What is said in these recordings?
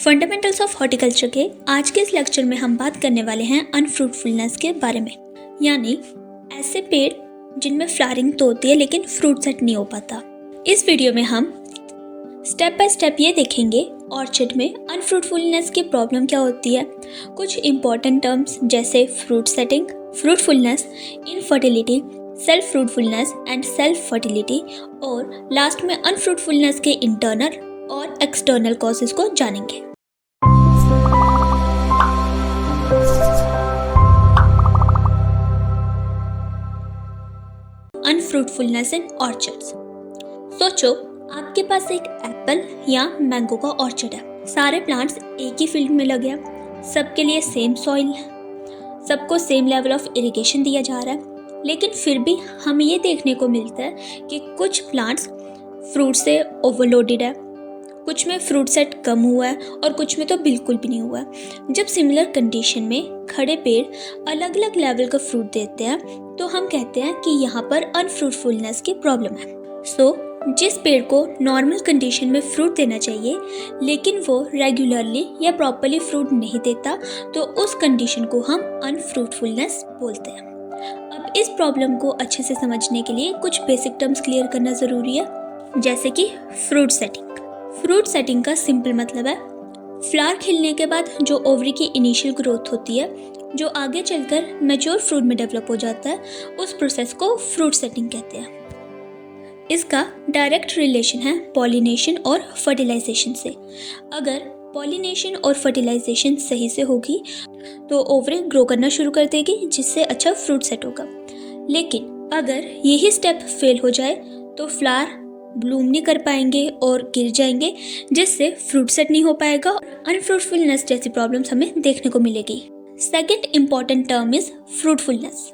Fundamentals of horticulture के आज के इस लेक्चर में हम बात करने वाले हैं अनफ्रूटफुलनेस के बारे में, यानी ऐसे पेड़ जिनमें फ्लावरिंग तो होती है लेकिन फ्रूट सेट नहीं हो पाता। इस वीडियो में हम स्टेप बाय स्टेप ये देखेंगे ऑर्चिड में अनफ्रूटफुलनेस की प्रॉब्लम क्या होती है, कुछ इंपॉर्टेंट टर्म्स जैसे fruit setting, fruitfulness, infertility, self fruitfulness and self fertility, और लास्ट में अनफ्रूटफुलनेस के इंटरनल और एक्सटर्नल कॉजेज को जानेंगे। अनफ्रूटफुलनेस इन ऑर्चिड्स। सोचो आपके पास एक एप्पल या मैंगो का ऑर्चिड है। सारे प्लांट्स एक ही फील्ड में लगे हैं, सबके लिए सेम सॉइल, सबको सेम लेवल ऑफ इरिगेशन दिया जा रहा है, लेकिन फिर भी हमें ये देखने को मिलता है कि कुछ प्लांट्स फ्रूट से ओवरलोडेड है, कुछ में फ्रूट सेट कम हुआ है और कुछ में तो बिल्कुल भी नहीं हुआ है। जब सिमिलर कंडीशन में खड़े पेड़ अलग अलग लेवल का फ्रूट देते हैं तो हम कहते हैं कि यहाँ पर अनफ्रूटफुलनेस की प्रॉब्लम है। जिस पेड़ को नॉर्मल कंडीशन में फ्रूट देना चाहिए लेकिन वो रेगुलरली या प्रॉपरली फ्रूट नहीं देता, तो उस कंडीशन को हम अनफ्रूटफुलनेस बोलते हैं। अब इस प्रॉब्लम को अच्छे से समझने के लिए कुछ बेसिक टर्म्स क्लियर करना ज़रूरी है, जैसे कि फ्रूट सेटिंग। फ्रूट सेटिंग का सिंपल मतलब है फ्लावर खिलने के बाद जो ओवरी की इनिशियल ग्रोथ होती है, जो आगे चलकर मैच्योर फ्रूट में डेवलप हो जाता है, उस प्रोसेस को फ्रूट सेटिंग कहते हैं। इसका डायरेक्ट रिलेशन है पॉलिनेशन और फर्टिलाइजेशन से। अगर पॉलिनेशन और फर्टिलाइजेशन सही से होगी तो ओवरी ग्रो करना शुरू कर देगी, जिससे अच्छा फ्रूट सेट होगा। लेकिन अगर यही स्टेप फेल हो जाए तो फ्लावर ब्लूम नहीं कर पाएंगे और गिर जाएंगे, जिससे फ्रूट सेट नहीं हो पाएगा। अनफ्रूटफुलनेस जैसी प्रॉब्लम्स हमें देखने को मिलेगी। Second important term is fruitfulness.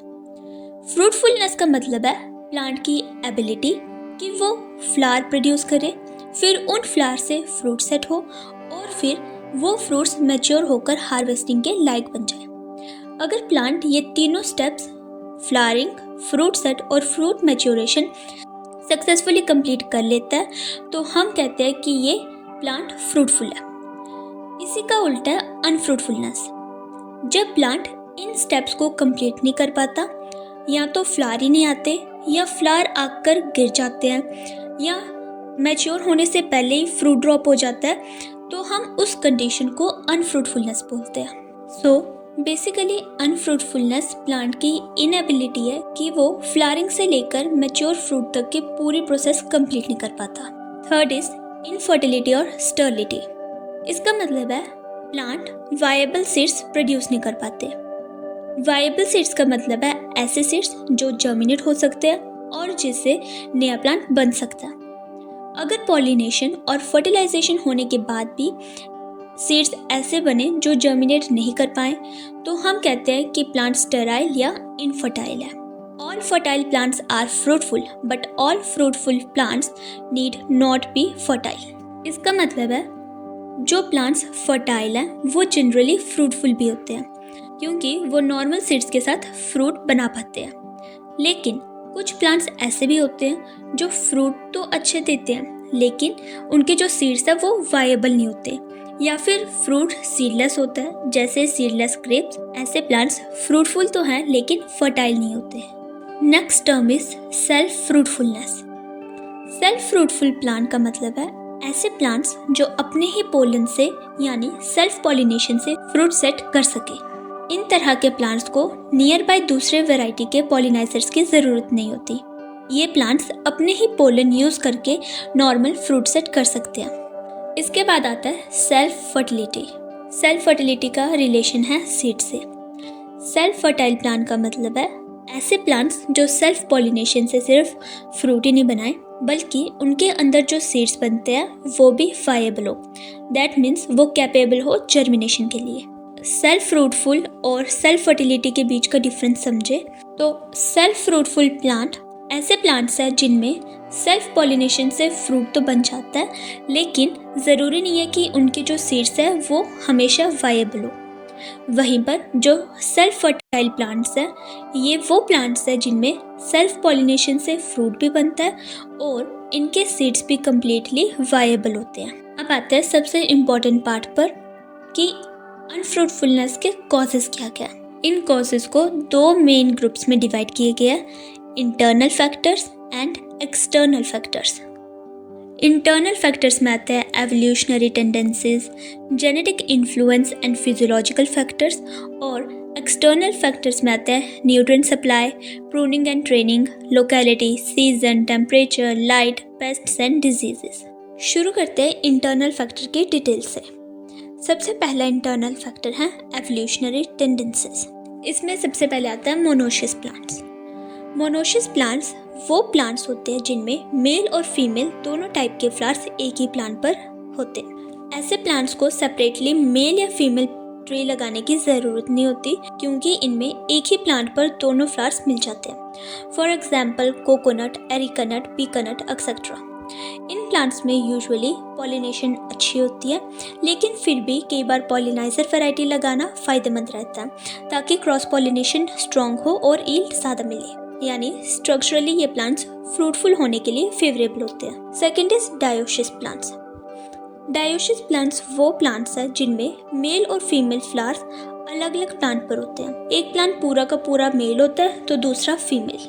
Fruitfulness का मतलब है प्लांट की एबिलिटी कि वो फ्लावर प्रोड्यूस करे, फिर उन फ्लावर से फ्रूट सेट हो और फिर वो फ्रूट्स मैच्योर होकर हार्वेस्टिंग के लायक बन जाए। अगर प्लांट ये तीनों स्टेप्स फ्लावरिंग, फ्रूट सेट और फ्रूट मैच्योरेशन सक्सेसफुली कंप्लीट कर लेता है तो हम कहते हैं कि ये प्लांट फ्रूटफुल है। इसी का उल्टा है अनफ्रूटफुलनेस। जब प्लांट इन स्टेप्स को कंप्लीट नहीं कर पाता, या तो फ्लावर ही नहीं आते, या फ्लावर आकर गिर जाते हैं, या मैच्योर होने से पहले ही फ्रूट ड्रॉप हो जाता है, तो हम उस कंडीशन को अनफ्रूटफुलनेस बोलते हैं। बेसिकली अनफ्रूटफुलनेस प्लांट की इनएबिलिटी है कि वो फ्लावरिंग से लेकर मैच्योर फ्रूट तक की पूरी प्रोसेस कंप्लीट नहीं कर पाता। थर्ड इज इनफर्टिलिटी और स्टरलिटी। इसका मतलब है प्लांट वायबल सीड्स प्रोड्यूस नहीं कर पाते। वायबल सीड्स का मतलब है ऐसे सीड्स जो जर्मिनेट हो सकते हैं और जिससे नया प्लांट बन सकता है। अगर पॉलिनेशन और फर्टिलाइजेशन होने के बाद भी सीड्स ऐसे बने जो जर्मिनेट नहीं कर पाए, तो हम कहते हैं कि प्लांट स्टेराइल या इनफर्टाइल है। All fertile plants are fruitful but all fruitful plants need not be fertile. इसका मतलब है जो प्लांट्स फर्टाइल हैं वो जनरली फ्रूटफुल भी होते हैं, क्योंकि वो नॉर्मल सीड्स के साथ फ्रूट बना पाते हैं। लेकिन कुछ प्लांट्स ऐसे भी होते हैं जो फ्रूट तो अच्छे देते हैं लेकिन उनके जो सीड्स हैं वो वायबल नहीं होते, या फिर फ्रूट सीडलेस होता है, जैसे सीडलेस ग्रेप्स। ऐसे प्लांट्स फ्रूटफुल तो हैं लेकिन फर्टाइल नहीं होते। Next term is self fruitfulness. Self fruitful plant का मतलब है ऐसे प्लांट्स जो अपने ही पोलन से यानी सेल्फ पॉलिनेशन से फ्रूट सेट कर सके। इन तरह के प्लांट्स को नियर बाय दूसरे वैरायटी के पॉलिनाइजर्स की ज़रूरत नहीं होती। ये प्लांट्स अपने ही पोलन यूज़ करके नॉर्मल फ्रूट सेट कर सकते हैं। इसके बाद आता है सेल्फ फर्टिलिटी। सेल्फ फर्टिलिटी का रिलेशन है सीड से। सेल्फ फर्टाइल प्लांट का मतलब है ऐसे प्लांट्स जो सेल्फ पॉलिनेशन से सिर्फ फ्रूट ही नहीं बनाए बल्कि उनके अंदर जो सीड्स बनते हैं वो भी वायबल हो। दैट मीन्स वो कैपेबल हो जर्मिनेशन के लिए। सेल्फ फ्रूटफुल और सेल्फ फर्टिलिटी के बीच का डिफरेंस समझे तो सेल्फ फ्रूटफुल प्लांट ऐसे प्लांट्स हैं जिनमें सेल्फ पॉलिनेशन से फ्रूट तो बन जाता है, लेकिन ज़रूरी नहीं है कि उनके जो सीड्स हैं वो हमेशा वायबल हो। वहीं पर जो सेल्फ फर्टाइल प्लांट्स हैं, ये वो प्लांट्स हैं जिनमें सेल्फ पॉलिनेशन से फ्रूट भी बनता है और इनके सीड्स भी कम्प्लीटली वायबल होते हैं। अब आते हैं सबसे इम्पोर्टेंट पार्ट पर कि अनफ्रूटफुलनेस के कॉजेस क्या क्या है। इन कॉजेस को दो मेन ग्रुप्स में डिवाइड किया गया है, internal factors and external factors. Internal factors में आते हैं evolutionary tendencies, genetic influence and physiological factors, और एक्सटर्नल फैक्टर्स में आते हैं nutrient supply, pruning and training, locality, season, temperature, light, pests and diseases. शुरू करते हैं इंटरनल फैक्टर की डिटेल से। सबसे पहला इंटरनल फैक्टर है एवोल्यूशनरी टेंडेंसीज। इसमें सबसे पहले आता है मोनोशियस प्लांट्स। मोनोशियस प्लांट्स वो प्लांट्स होते हैं जिनमें मेल और फीमेल दोनों टाइप के फ्लावर्स एक ही प्लांट पर होते हैं। ऐसे प्लांट्स को सेपरेटली मेल या फीमेल ट्री लगाने की ज़रूरत नहीं होती, क्योंकि इनमें एक ही प्लांट पर दोनों फ्लावर्स मिल जाते हैं। For example coconut, areca nut, pecan nut etcetera. इन प्लांट्स में यूजुअली पॉलिनेशन अच्छी होती है, लेकिन फिर भी कई बार पॉलिनाइजर वैरायटी लगाना फ़ायदेमंद रहता है ताकि क्रॉस पॉलिनेशन स्ट्रॉन्ग हो और यील्ड ज़्यादा मिले। यानी स्ट्रक्चरली ये प्लांट्स फ्रूटफुल होने के लिए फेवरेबल होते हैं। Second is dioecious plants. Dioecious plants वो प्लांट्स हैं जिनमें मेल और फीमेल फ्लावर्स अलग अलग प्लांट पर होते हैं। एक प्लांट पूरा का पूरा मेल होता है तो दूसरा female.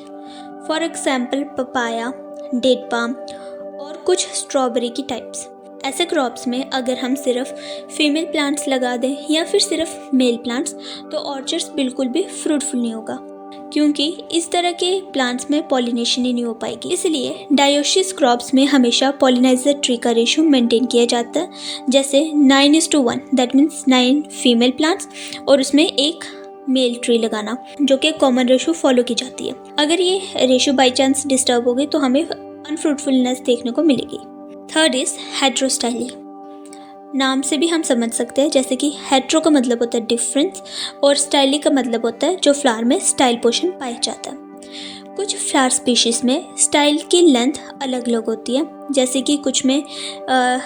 For example papaya, date palm और कुछ स्ट्रॉबेरी की टाइप्स। ऐसे क्रॉप्स में अगर हम सिर्फ फीमेल प्लांट्स लगा दें या फिर सिर्फ मेल प्लांट्स तो ऑर्चर्ड्स बिल्कुल भी फ्रूटफुल नहीं होगा, क्योंकि इस तरह के प्लांट्स में पॉलिनेशन ही नहीं हो पाएगी। इसलिए डायोशियस क्रॉप्स में हमेशा पॉलिनाइजर ट्री का रेशियो मेंटेन किया जाता है, जैसे 9:1, दैट मीन्स 9 फीमेल प्लांट्स और उसमें एक मेल ट्री लगाना, जो कि कॉमन रेशियो फॉलो की जाती है। अगर ये रेशियो बाई चांस डिस्टर्ब हो गई तो हमें अनफ्रूटफुलनेस देखने को मिलेगी। Third is हेटेरोस्टाइली। नाम से भी हम समझ सकते हैं, जैसे कि हेट्रो का मतलब होता है डिफरेंस और स्टाइली का मतलब होता है जो फ्लावर में स्टाइल पोर्शन पाया जाता है। कुछ फ्लावर स्पीशीज़ में स्टाइल की लेंथ अलग अलग होती है, जैसे कि कुछ में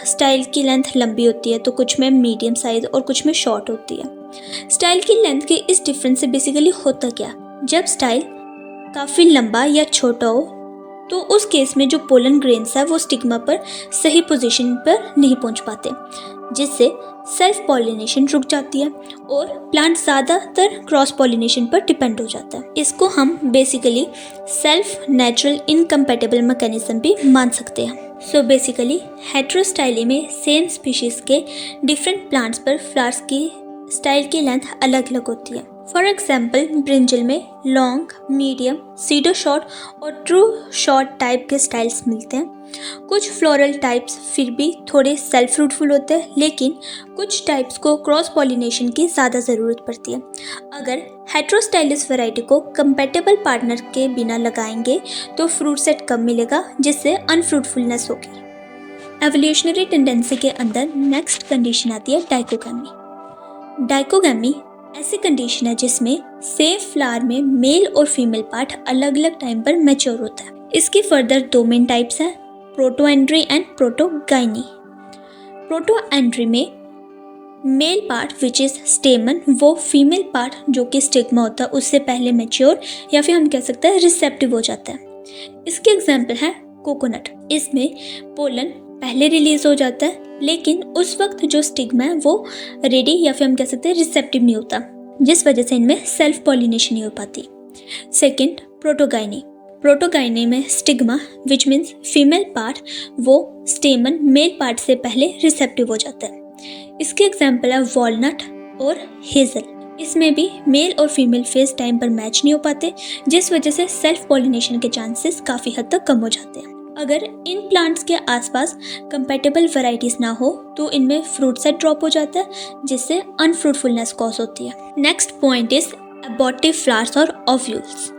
स्टाइल की लेंथ लंबी होती है तो कुछ में मीडियम साइज और कुछ में शॉर्ट होती है। स्टाइल की लेंथ के इस डिफरेंस से बेसिकली होता क्या, जब स्टाइल काफ़ी लंबा या छोटा हो तो उस केस में जो पोलन ग्रेन्स है वो स्टिग्मा पर सही पोजीशन पर नहीं पहुंच पाते, जिससे सेल्फ पॉलिनेशन रुक जाती है और प्लांट ज़्यादातर क्रॉस पॉलिनेशन पर डिपेंड हो जाता है। इसको हम basically self natural incompatible mechanism भी मान सकते हैं। सो बेसिकली हेटेरोस्टाइली में सेम स्पीशीज़ के डिफरेंट प्लांट्स पर फ्लावर्स की स्टाइल की लेंथ अलग अलग होती है। फॉर एग्जाम्पल ब्रिंजल में लॉन्ग, मीडियम, सीडो शॉर्ट और ट्रू शॉर्ट टाइप के स्टाइल्स मिलते हैं। कुछ फ्लोरल टाइप्स फिर भी थोड़े सेल्फ फ्रूटफुल होते हैं, लेकिन कुछ टाइप्स को क्रॉस पॉलिनेशन की ज़्यादा ज़रूरत पड़ती है। अगर हेटेरोस्टाइलिस वैरायटी को कंपैटिबल पार्टनर के बिना लगाएंगे तो फ्रूट सेट कम मिलेगा, जिससे अनफ्रूटफुलनेस होगी। एवोल्यूशनरी टेंडेंसी के अंदर नेक्स्ट कंडीशन आती है डाइकोगैमी। डाइकोगैमी ऐसी कंडीशन है जिसमें सेम फ्लावर में मेल और फीमेल पार्ट अलग अलग टाइम पर मैच्योर होता है। इसकी फर्दर दो मेन टाइप्स हैं, प्रोटोएंड्री एंड प्रोटोगाइनी। प्रोटोएंड्री में मेल पार्ट विच इज स्टेमन, वो फीमेल पार्ट जो कि स्टिग्मा होता है उससे पहले मैच्योर या फिर हम कह सकते हैं रिसेप्टिव हो जाता है। इसके एग्जाम्पल है कोकोनट। इसमें पोलन पहले रिलीज हो जाता है, लेकिन उस वक्त जो स्टिग्मा है वो रेडी या फिर हम कह सकते हैं रिसेप्टिव नहीं होता, जिस वजह से इनमें सेल्फ पॉलिनेशन नहीं हो पाती। Second, protogyny. प्रोटोगाइनी में stigma which means female part वो स्टेमन मेल पार्ट से पहले रिसेप्टिव हो जाता है। इसके एग्जाम्पल है वॉलनट और हेजल। इसमें भी मेल और फीमेल फेज टाइम पर मैच नहीं हो पाते, जिस वजह से सेल्फ पॉलिनेशन के चांसेस काफ़ी हद तक कम हो जाते हैं। अगर इन प्लांट्स के आसपास कंपैटिबल वैरायटीज ना हो तो इनमें फ्रूट सेट ड्रॉप हो जाता है, जिससे अनफ्रूटफुलनेस कॉज होती है। Next point is abortive flowers और ओव्यूल्स।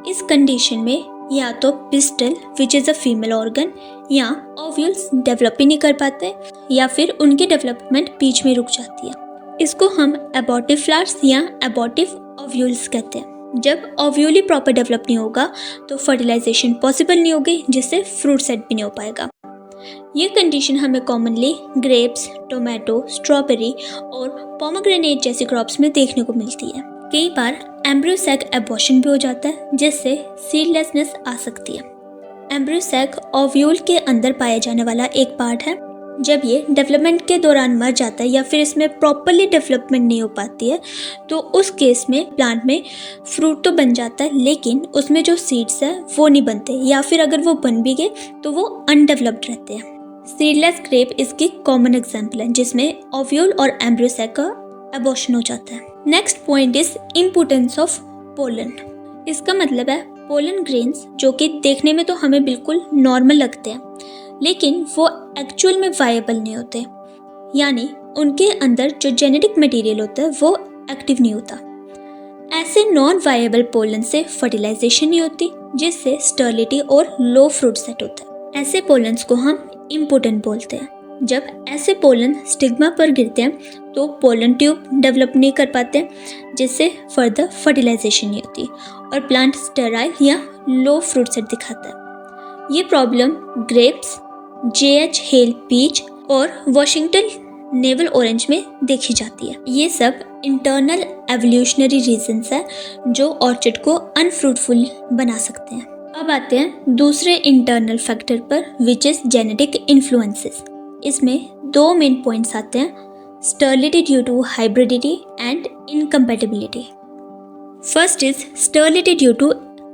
इस कंडीशन में या तो pistol which is a female organ या ओव्यूल्स डेवलप ही नहीं कर पाते या फिर उनकी डेवलपमेंट बीच में रुक जाती है। इसको हम एबॉर्टिव फ्लावर्स या एबॉर्टिव ओव्यूल्स कहते हैं। जब ओव्यूल ही प्रॉपर डेवलप नहीं होगा तो फर्टिलाइजेशन पॉसिबल नहीं होगी, जिससे फ्रूट सेट भी नहीं हो पाएगा। ये कंडीशन हमें कॉमनली ग्रेप्स, टोमेटो, स्ट्रॉबेरी और पोमेग्रेनेट जैसी क्रॉप्स में देखने को मिलती है। कई बार एम्ब्रियो सैक एबॉर्शन भी हो जाता है, जिससे सीडलेसनेस आ सकती है। एम्ब्रियो सैक ओव्यूल के अंदर पाया जाने वाला एक पार्ट है जब ये डेवलपमेंट के दौरान मर जाता है या फिर इसमें प्रॉपरली डेवलपमेंट नहीं हो पाती है, तो उस केस में प्लांट में फ्रूट तो बन जाता है, लेकिन उसमें जो सीड्स है वो नहीं बनते, या फिर अगर वो बन भी गए तो वो अनडेवलप्ड रहते हैं। सीडलेस ग्रेप इसकी कॉमन एग्जाम्पल है, जिसमें ओव्यूल और एम्ब्रियो सैक का एबॉर्शन हो जाता है। Next point is importance of pollen. इसका मतलब है पोलन ग्रेन्स जो कि देखने में तो हमें बिल्कुल नॉर्मल लगते हैं, लेकिन वो एक्चुअल में वायबल नहीं होते, यानी उनके अंदर जो जेनेटिक मटेरियल होता है वो एक्टिव नहीं होता। ऐसे नॉन वायबल पोलन से फर्टिलाइजेशन नहीं होती, जिससे स्टर्लिटी और लो फ्रूट सेट होता है। ऐसे पोलन्स को हम इम्पोर्टेंट बोलते हैं। जब ऐसे पोलन स्टिग्मा पर गिरते हैं तो पोलन ट्यूब डेवलप नहीं कर पाते, जिससे फर्दर फर्टिलाइजेशन नहीं होती और प्लांट स्टेराइल या लो फ्रूट सेट दिखाता है। ये problem grapes, JH Hale peach और वॉशिंगटन नेवल ऑरेंज में देखी जाती है। ये सब इंटरनल एवोल्यूशनरी रीजंस है जो ऑर्चिड को अनफ्रूटफुल बना सकते हैं। अब आते हैं दूसरे इंटरनल फैक्टर पर, विच इज जेनेटिक इन्फ्लुएंसेस। इसमें दो मेन पॉइंट्स आते हैं, sterility due to hybridity and incompatibility. First is sterility due to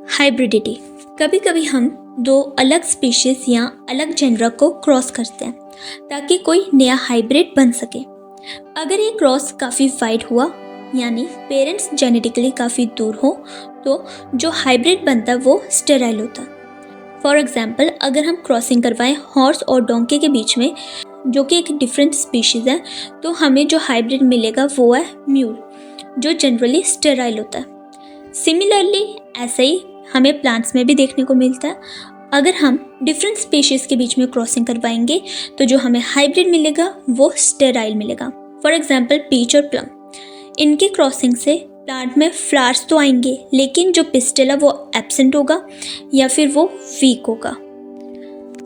hybridity. कभी कभी हम दो अलग स्पीशीज या अलग जेनरा को क्रॉस करते हैं ताकि कोई नया हाइब्रिड बन सके। अगर ये क्रॉस काफ़ी वाइड हुआ, यानी पेरेंट्स जेनेटिकली काफ़ी दूर हो, तो जो हाइब्रिड बनता है वो स्टेराइल होता है। फॉर एग्जाम्पल, अगर हम क्रॉसिंग करवाएं हॉर्स और डोंकी के बीच में, जो कि एक डिफरेंट स्पीशीज है, तो हमें जो हाइब्रिड मिलेगा वो है म्यूल, जो जनरली स्टेराइल होता है। सिमिलरली ऐसा ही हमें प्लांट्स में भी देखने को मिलता है। अगर हम डिफरेंट स्पीशीज के बीच में क्रॉसिंग करवाएंगे तो जो हमें हाइब्रिड मिलेगा वो स्टेराइल मिलेगा। फॉर एग्जाम्पल, पीच और प्लम, इनकी क्रॉसिंग से प्लांट में फ्लावर्स तो आएंगे, लेकिन जो पिस्टल है वो एब्सेंट होगा या फिर वो वीक होगा।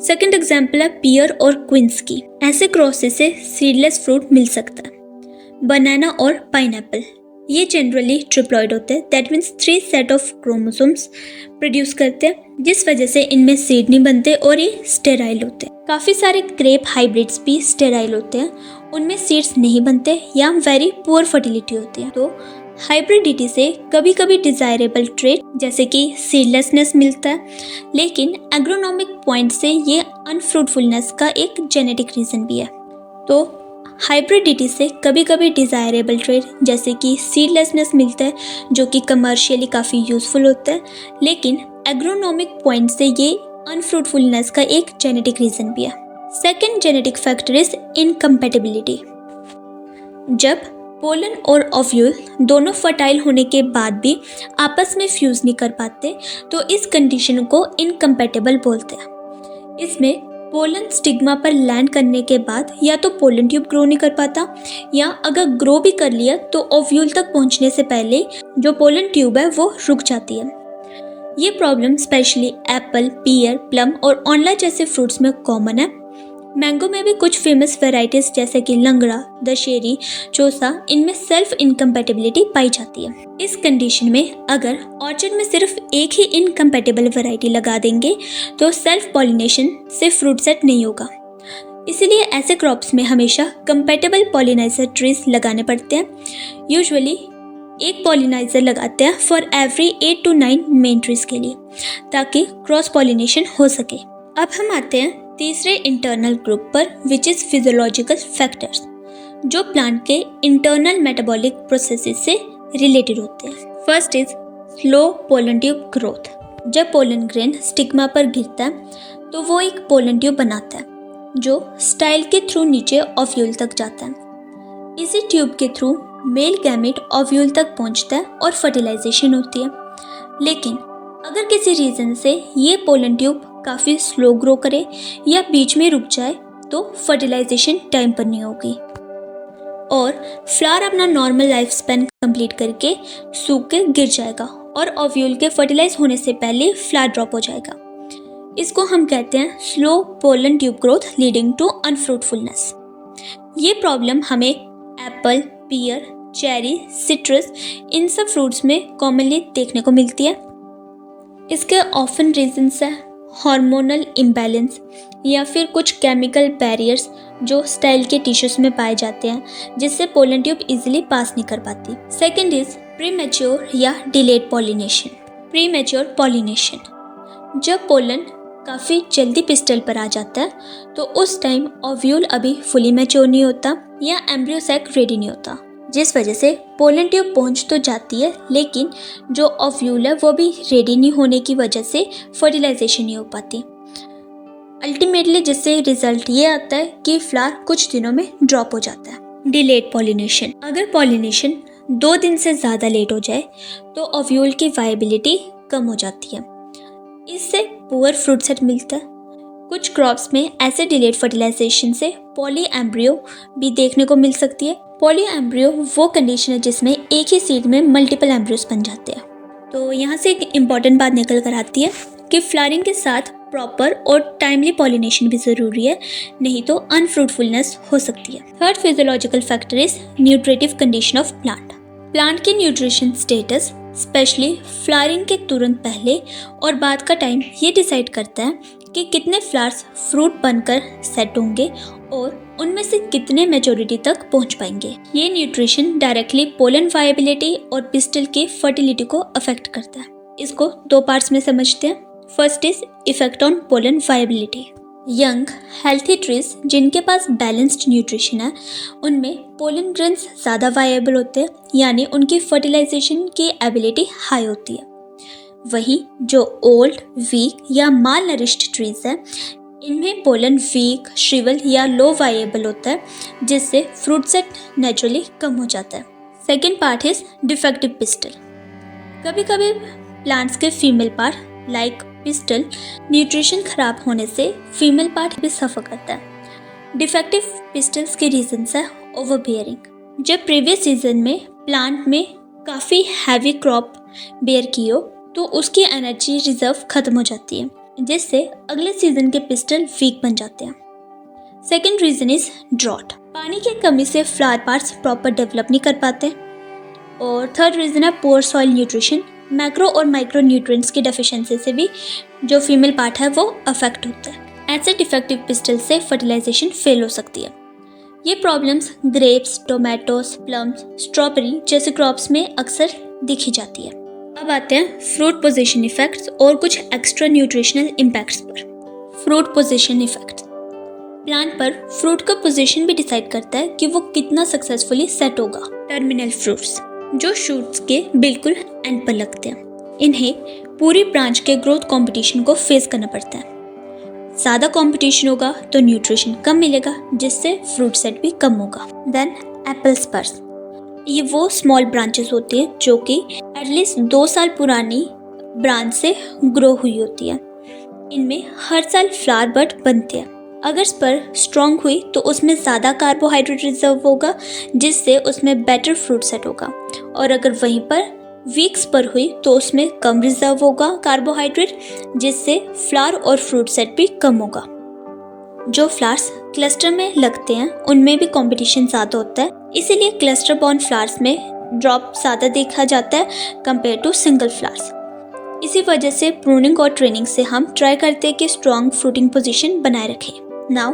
सेकंड एग्जाम्पल है पियर और क्विंस की। ऐसे क्रॉसेस से सीडलेस फ्रूट मिल सकता है। बनाना और पाइनएप्पल, ये जनरली ट्रिप्लॉइड होते हैं, that means 3 set of chromosomes produce करते हैं, जिस वजह से इनमें सीड नहीं बनते और ये स्टेराइल होते हैं। काफ़ी सारे ग्रेप हाइब्रिड्स भी स्टेराइल होते हैं, उनमें सीड्स नहीं बनते या वेरी पुअर फर्टिलिटी होती है। तो हाइब्रिडिटी से कभी कभी डिजायरेबल ट्रेट जैसे कि सीडलेसनेस मिलता है, लेकिन एग्रोनॉमिक पॉइंट से ये अनफ्रूटफुलनेस का एक जेनेटिक रीज़न भी है। तो हाइब्रिडिटी से कभी कभी डिज़ायरेबल ट्रेट जैसे कि सीडलेसनेस मिलता है, जो कि कमर्शियली काफ़ी यूज़फुल होता है, लेकिन एग्रोनॉमिक पॉइंट से ये अनफ्रूटफुलनेस का एक जेनेटिक रीज़न भी है। Second genetic factor is incompatibility. जब पोलन और ओव्यूल दोनों फर्टाइल होने के बाद भी आपस में फ्यूज़ नहीं कर पाते, तो इस कंडीशन को इनकम्पैटिबल बोलते हैं। इसमें पोलन स्टिग्मा पर लैंड करने के बाद या तो पोलन ट्यूब ग्रो नहीं कर पाता, या अगर ग्रो भी कर लिया तो ओव्यूल तक पहुंचने से पहले जो पोलन ट्यूब है वो रुक जाती है। ये प्रॉब्लम स्पेशली एप्पल, पियर, प्लम और ऑनला जैसे फ्रूट्स में कॉमन है। मैंगो में भी कुछ फेमस वेराइटीज जैसे कि लंगड़ा, दशहरी, चौसा, इनमें सेल्फ इनकम्पैटिबिलिटी पाई जाती है। इस कंडीशन में अगर ऑर्चर्ड में सिर्फ एक ही इनकम्पैटिबल वैरायटी लगा देंगे तो सेल्फ पॉलिनेशन से फ्रूट सेट नहीं होगा। इसीलिए ऐसे क्रॉप्स में हमेशा कंपैटिबल पॉलिनाइजर ट्रीज लगाने पड़ते हैं। यूजुअली एक पॉलिनाइजर लगाते हैं for every 8 to 9 main trees के लिए, ताकि क्रॉस पॉलिनेशन हो सके। अब हम आते हैं तीसरे इंटरनल ग्रुप पर, विच इज़ फिजियोलॉजिकल फैक्टर्स, जो प्लांट के इंटरनल मेटाबॉलिक प्रोसेसेस से रिलेटेड होते हैं। First is slow pollen tube growth. जब पोलन ग्रेन स्टिग्मा पर गिरता है तो वो एक पोलन ट्यूब बनाता है, जो स्टाइल के थ्रू नीचे ओव्यूल तक जाता है। इसी ट्यूब के थ्रू मेल गैमेट ओव्यूल तक पहुंचता है और फर्टिलाइजेशन होती है। लेकिन अगर किसी रीज़न से ये पोलन ट्यूब काफ़ी स्लो ग्रो करे या बीच में रुक जाए तो फर्टिलाइजेशन टाइम पर नहीं होगी और फ्लावर अपना नॉर्मल लाइफ स्पैन कंप्लीट करके सूख के गिर जाएगा और ओव्यूल के फर्टिलाइज होने से पहले फ्लावर ड्रॉप हो जाएगा। इसको हम कहते हैं slow pollen tube growth leading to unfruitfulness. ये प्रॉब्लम हमें एप्पल, पियर, चेरी, सिट्रस, इन सब फ्रूट्स में कॉमनली देखने को मिलती है। इसके ऑफन रीजंस है हार्मोनल इम्बैलेंस या फिर कुछ केमिकल बैरियर्स जो स्टाइल के टिश्यूज में पाए जाते हैं, जिससे पोलन ट्यूब इजीली पास नहीं कर पाती। सेकंड इज प्रीमेच्योर या डिलेड पॉलिनेशन। प्रीमेच्योर पॉलिनेशन, जब पोलन काफ़ी जल्दी पिस्टल पर आ जाता है तो उस टाइम ओव्यूल अभी फुली मैच्योर नहीं होता या एम्ब्रियो सैक रेडी नहीं होता, जिस वजह से पोलन ट्यूब पहुंच तो जाती है लेकिन जो ओव्यूल है वो भी रेडी नहीं होने की वजह से फर्टिलाइजेशन नहीं हो पाती। अल्टीमेटली जिससे रिजल्ट ये आता है कि फ्लावर कुछ दिनों में ड्रॉप हो जाता है। डिलेड पॉलिनेशन, अगर पॉलिनेशन 2 दिन से ज़्यादा लेट हो जाए तो ओव्यूल की वायबिलिटी कम हो जाती है, इससे पुअर फ्रूट सेट मिलता है। कुछ क्रॉप्स में ऐसे डिलेड फर्टिलाइजेशन से पॉली एम्ब्रियो भी देखने को मिल सकती है। पॉली एम्ब्रियो वो कंडीशन है जिसमें एक ही सीड में मल्टीपल एम्ब्रियोस बन जाते हैं। तो यहाँ से एक इम्पॉर्टेंट बात निकल कर आती है कि फ्लावरिंग के साथ प्रॉपर और टाइमली पॉलिनेशन भी ज़रूरी है, नहीं तो अनफ्रूटफुलनेस हो सकती है। Third physiological factor is nutritive condition of plant. Plant की न्यूट्रिशन स्टेटस स्पेशली फ्लावरिंग के तुरंत पहले और बाद का टाइम ये डिसाइड करता है कि कितने फ्लावर्स फ्रूट बनकर सेट होंगे और उनमें से कितने मेजॉरिटी तक पहुंच पाएंगे। ये न्यूट्रिशन डायरेक्टली पोलन वायबिलिटी और पिस्टल की फर्टिलिटी को अफेक्ट करता है। इसको 2 पार्ट्स में समझते हैं। First is effect on pollen viability. Young healthy trees जिनके पास बैलेंस्ड न्यूट्रिशन है उनमें पोलन ग्रेन्स ज़्यादा वायबल होते हैं, यानी उनकी फर्टिलाइजेशन की एबिलिटी हाई होती है। वहीं जो ओल्ड, वीक या माल नरिश्ड ट्रीज है इनमें पोलन वीक, श्रिवल या लो वायबल होता है, जिससे फ्रूट सेट नेचुरली कम हो जाता है। Second part is defective pistol. कभी कभी प्लांट्स के female part like pistol nutrition खराब होने से फीमेल पार्ट भी सफ़र करता है। डिफेक्टिव पिस्टल्स के रीजंस है ओवरबियरिंग। जब प्रीवियस सीजन में प्लांट में काफ़ी हैवी क्रॉप बेयर की हो तो उसकी एनर्जी रिजर्व खत्म हो जाती है, जिससे अगले सीजन के पिस्टल वीक बन जाते हैं। Second reason is drought. पानी की कमी से फ्लावर पार्ट्स प्रॉपर डेवलप नहीं कर पाते। और थर्ड रीजन है पुअर सॉइल न्यूट्रिशन। मैक्रो और माइक्रो न्यूट्रिएंट्स की डेफिशिएंसी से भी जो फीमेल पार्ट है वो अफेक्ट होता है। ऐसे डिफेक्टिव पिस्टल से फर्टिलाइजेशन फेल हो सकती है। ये problems grapes, Tomatoes, plums, strawberry जैसे क्रॉप्स में अक्सर दिखी जाती है। अब आते हैं फ्रूट पोजीशन इफेक्ट्स और कुछ एक्स्ट्रा न्यूट्रिशनल इम्पैक्ट्स पर। फ्रूट पोजीशन इफेक्ट्स, प्लांट पर फ्रूट का पोजीशन भी डिसाइड करता है कि वो कितना सक्सेसफुली सेट होगा। टर्मिनल फ्रूट्स जो शूट्स के बिल्कुल एंड पर लगते हैं, इन्हें पूरी ब्रांच के ग्रोथ कंपटीशन को फेस करना पड़ता है। ज़्यादा कंपटीशन होगा तो न्यूट्रिशन कम मिलेगा, जिससे फ्रूट सेट भी कम होगा। देन एप्पल स्पर्स, ये वो स्मॉल ब्रांचेस होती हैं जो कि एटलीस्ट 2 साल पुरानी ब्रांच से ग्रो हुई होती है। इनमें हर साल फ्लावर बड बनते हैं। अगर स्पर स्ट्रॉन्ग हुई तो उसमें ज़्यादा कार्बोहाइड्रेट रिजर्व होगा, जिससे उसमें बेटर फ्रूट सेट होगा। और अगर वहीं पर वीक स्पर हुई तो उसमें कम रिजर्व होगा कार्बोहाइड्रेट, जिससे फ्लावर और फ्रूट सेट भी कम होगा। जो फ्लावर्स क्लस्टर में लगते हैं उनमें भी कंपटीशन ज़्यादा होता है, इसीलिए क्लस्टर बॉर्न फ्लावर्स में ड्रॉप ज़्यादा देखा जाता है कंपेयर टू सिंगल फ्लावर्स। इसी वजह से प्रूनिंग और ट्रेनिंग से हम ट्राई करते हैं कि स्ट्रॉन्ग फ्रूटिंग पोजीशन बनाए रखें। नाउ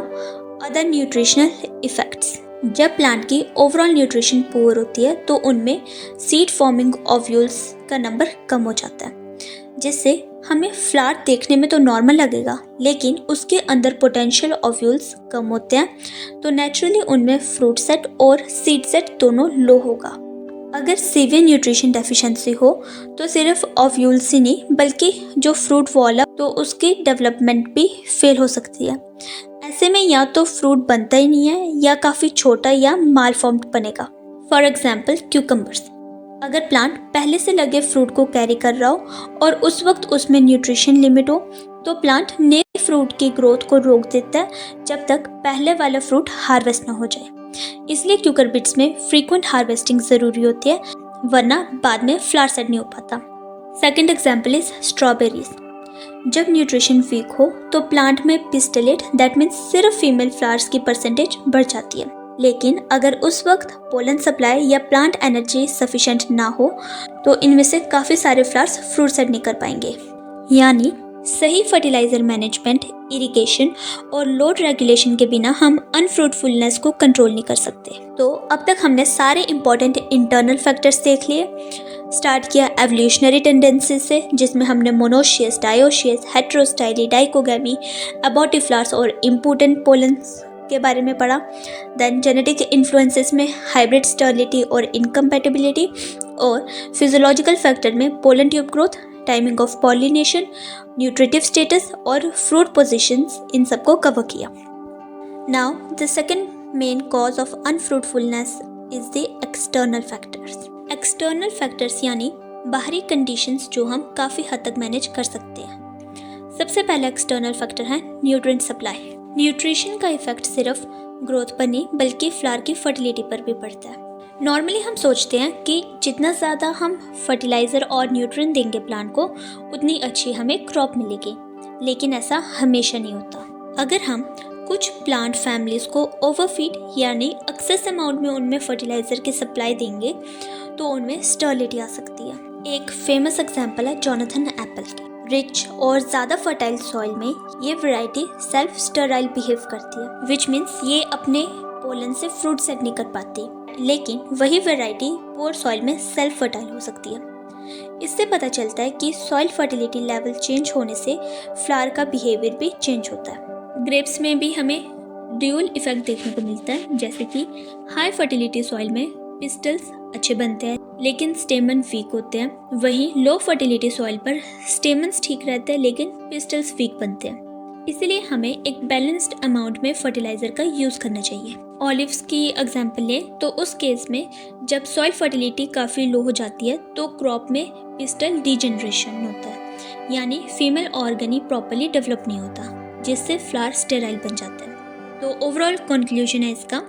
अदर न्यूट्रिशनल इफेक्ट्स, जब प्लांट की ओवरऑल न्यूट्रिशन पुअर होती है तो उनमें सीड फॉर्मिंग ओव्यूल्स का नंबर कम हो जाता है, जिससे हमें फ्लावर देखने में तो नॉर्मल लगेगा लेकिन उसके अंदर पोटेंशियल ओव्यूल्स कम होते हैं, तो नेचुरली उनमें फ्रूट सेट और सीड सेट दोनों लो होगा। अगर सीवियर न्यूट्रिशन डेफिशिएंसी हो तो सिर्फ ओव्यूल्स ही नहीं बल्कि जो फ्रूट वॉल है तो उसकी डेवलपमेंट भी फेल हो सकती है। ऐसे में या तो फ्रूट बनता ही नहीं है या काफ़ी छोटा या माल फॉर्म्ड बनेगा। फॉर एग्जाम्पल क्यूकम्बर्स, अगर प्लांट पहले से लगे फ्रूट को कैरी कर रहा हो और उस वक्त उसमें न्यूट्रिशन लिमिट हो तो प्लांट नए फ्रूट की ग्रोथ को रोक देता है जब तक पहले वाला फ्रूट हार्वेस्ट ना हो जाए। इसलिए क्यूकम्बर्स में फ्रीक्वेंट हार्वेस्टिंग ज़रूरी होती है, वरना बाद में फ्लावर सेट नहीं हो पाता। Second example is strawberries. जब न्यूट्रिशन वीक हो तो प्लांट में पिस्टलेट दैट मीन्स सिर्फ फीमेल फ्लावर्स की परसेंटेज बढ़ जाती है, लेकिन अगर उस वक्त पोलन सप्लाई या प्लांट एनर्जी सफिशिएंट ना हो तो इनमें से काफ़ी सारे फ्लावर्स फ्रूट सेट नहीं कर पाएंगे। यानी सही फर्टिलाइज़र मैनेजमेंट, इरिगेशन और लोड रेगुलेशन के बिना हम अनफ्रूटफुलनेस को कंट्रोल नहीं कर सकते। तो अब तक हमने सारे इम्पॉर्टेंट इंटरनल फैक्टर्स देख लिए। स्टार्ट किया एवोल्यूशनरी टेंडेंसी से, जिसमें हमने monoecious, dioecious, heterostyly, dichogamy, abortive flowers और इम्पोर्टेंट पोलन्स के बारे में पढ़ा। देन जेनेटिक इन्फ्लुएंसेस में हाइब्रिड स्टेरिलिटी और इनकम्पैटिबिलिटी, और फिजियोलॉजिकल फैक्टर में pollen tube growth, timing of pollination, nutritive status और फ्रूट पोजीशंस, इन सबको कवर किया। Now the second main cause of unfruitfulness is the external factors. External factors यानी बाहरी कंडीशंस जो हम काफ़ी हद तक मैनेज कर सकते हैं। सबसे पहला एक्सटर्नल फैक्टर है न्यूट्रिएंट सप्लाई। न्यूट्रिशन का इफेक्ट सिर्फ ग्रोथ पर नहीं बल्कि फ्लावर की फर्टिलिटी पर भी पड़ता है। नॉर्मली हम सोचते हैं कि जितना ज़्यादा हम फर्टिलाइज़र और न्यूट्रिएंट देंगे प्लांट को, उतनी अच्छी हमें क्रॉप मिलेगी, लेकिन ऐसा हमेशा नहीं होता। अगर हम कुछ प्लांट फैमिलीज़ को ओवरफीड यानी एक्सेस अमाउंट में उनमें फर्टिलाइज़र की सप्लाई देंगे तो उनमें स्टेरिलिटी आ सकती है। एक फेमस एग्जांपल है जोनाथन एप्पल की। रिच और ज़्यादा फर्टाइल सॉइल में ये वैरायटी सेल्फ स्टेराइल बिहेव करती है, विच मीन्स ये अपने पोलन से फ्रूट सेट नहीं कर पाती, लेकिन वही वैरायटी पोर सॉइल में सेल्फ फर्टाइल हो सकती है। इससे पता चलता है कि सॉइल फर्टिलिटी लेवल चेंज होने से फ्लावर का बिहेवियर भी चेंज होता है। ग्रेप्स में भी हमें ड्यूअल इफेक्ट देखने को मिलता है, जैसे कि हाई फर्टिलिटी सॉइल में पिस्टल्स अच्छे बनते हैं लेकिन स्टेमन वीक होते हैं, वहीं लो फर्टिलिटी सॉइल पर स्टेमन्स ठीक रहते हैं लेकिन पिस्टल्स वीक बनते हैं। इसलिए हमें एक बैलेंस्ड अमाउंट में फर्टिलाइज़र का यूज़ करना चाहिए। ऑलिव्स की एग्जांपल लें तो उस केस में जब सॉइल फर्टिलिटी काफ़ी लो हो जाती है तो क्रॉप में पिस्टल डीजनरेशन होता है, यानी फीमेल ऑर्गनी प्रॉपर्ली डेवलप नहीं होता, जिससे फ्लावर स्टेराइल बन जाता है। तो ओवरऑल कंक्लूजन है इसका,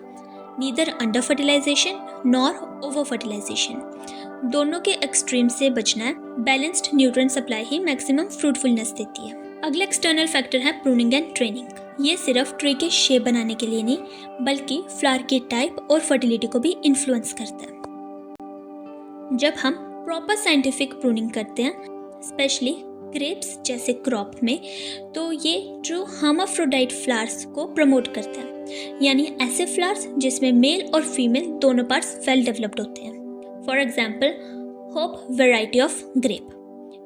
neither under fertilisation nor over fertilisation. दोनों के एक्सट्रीम से बचना है। बैलेंस्ड न्यूट्रिएंट सप्लाई ही मैक्सिमम फ्रूटफुलनेस देती है। अगला एक्सटर्नल फैक्टर है प्रूनिंग एंड ट्रेनिंग। ये सिर्फ ट्री के शेप बनाने के लिए नहीं बल्कि फ्लावर की टाइप और फर्टिलिटी को भी इन्फ्लुएंस करता है। जब हम प्रॉपर साइंटिफिक प्रूनिंग करते हैं, स्पेशली ग्रेप्स जैसे क्रॉप में, तो ये ट्रू हर्माफ्रोडाइट फ्लावर्स को प्रमोट करते हैं, यानी ऐसे फ्लावर्स जिसमें मेल और फीमेल दोनों पार्ट्स वेल डेवलप्ड होते हैं। For example hope variety of grape.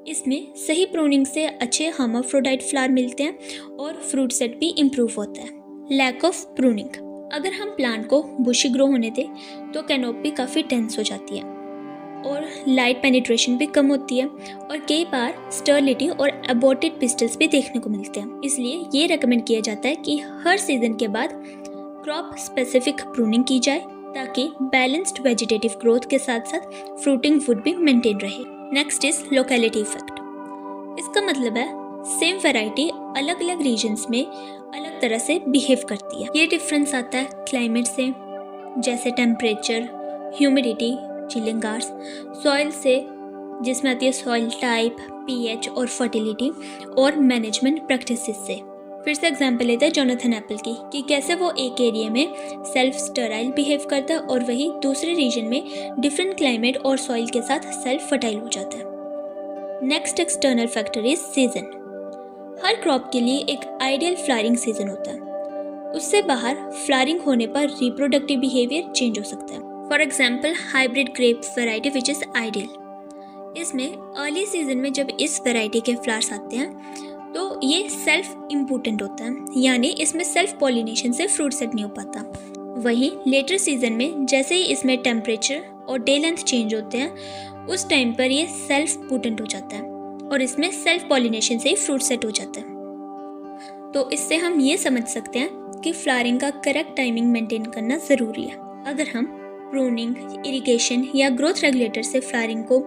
इसमें सही प्रूनिंग से अच्छे हर्माफ्रोडाइट फ्लावर मिलते हैं और फ्रूट सेट भी इम्प्रूव होता है। लैक ऑफ प्रूनिंग, अगर हम प्लांट को बुशी ग्रो होने दें तो कैनोपी काफ़ी टेंस हो जाती है और लाइट पेनिट्रेशन भी कम होती है और कई बार स्टेरिलिटी और एबॉर्टेड पिस्टल्स भी देखने को मिलते हैं। इसलिए ये रेकमेंड किया जाता है कि हर सीजन के बाद क्रॉप स्पेसिफिक प्रूनिंग की जाए ताकि बैलेंस्ड वेजिटेटिव ग्रोथ के साथ साथ फ्रूटिंग वुड भी मेंटेन रहे। Next is locality effect. इसका मतलब है सेम वैरायटी अलग अलग रीजन्स में अलग तरह से बिहेव करती है। ये डिफरेंस आता है क्लाइमेट से, जैसे temperature, humidity, chilling hours, soil से जिसमें आती है सॉइल टाइप, पीएच और फर्टिलिटी, और मैनेजमेंट प्रैक्टिसेस से। फिर से एग्जांपल लेते हैं जोनाथन एप्पल की कि कैसे वो एक एरिया में सेल्फ स्टेराइल बिहेव करता है और वही दूसरे रीजन में डिफरेंट क्लाइमेट और सॉइल के साथ सेल्फ फर्टाइल हो जाता है। Next external factor is season. Her crop के लिए एक आइडियल फ्लावरिंग सीजन होता है, उससे बाहर फ्लावरिंग होने पर रिप्रोडक्टिव बिहेवियर चेंज हो सकता है। For example hybrid grape variety which is ideal. इसमें अर्ली सीजन में जब इस वेराइटी के फ्लावर्स आते हैं तो ये सेल्फ इम्पोर्टेंट होता है, यानी इसमें सेल्फ पॉलिनेशन से फ्रूट सेट नहीं हो पाता। वहीं लेटर सीजन में जैसे ही इसमें टेम्परेचर और डे लेंथ चेंज होते हैं, उस टाइम पर ये सेल्फ पोटेंट हो जाता है और इसमें सेल्फ पॉलिनेशन से ही फ्रूट सेट हो जाता है। तो इससे हम ये समझ सकते हैं कि फ्लावरिंग का करेक्ट टाइमिंग मेंटेन करना ज़रूरी है। अगर हम प्रूनिंग, इरिगेशन या ग्रोथ रेगुलेटर से फ्लावरिंग को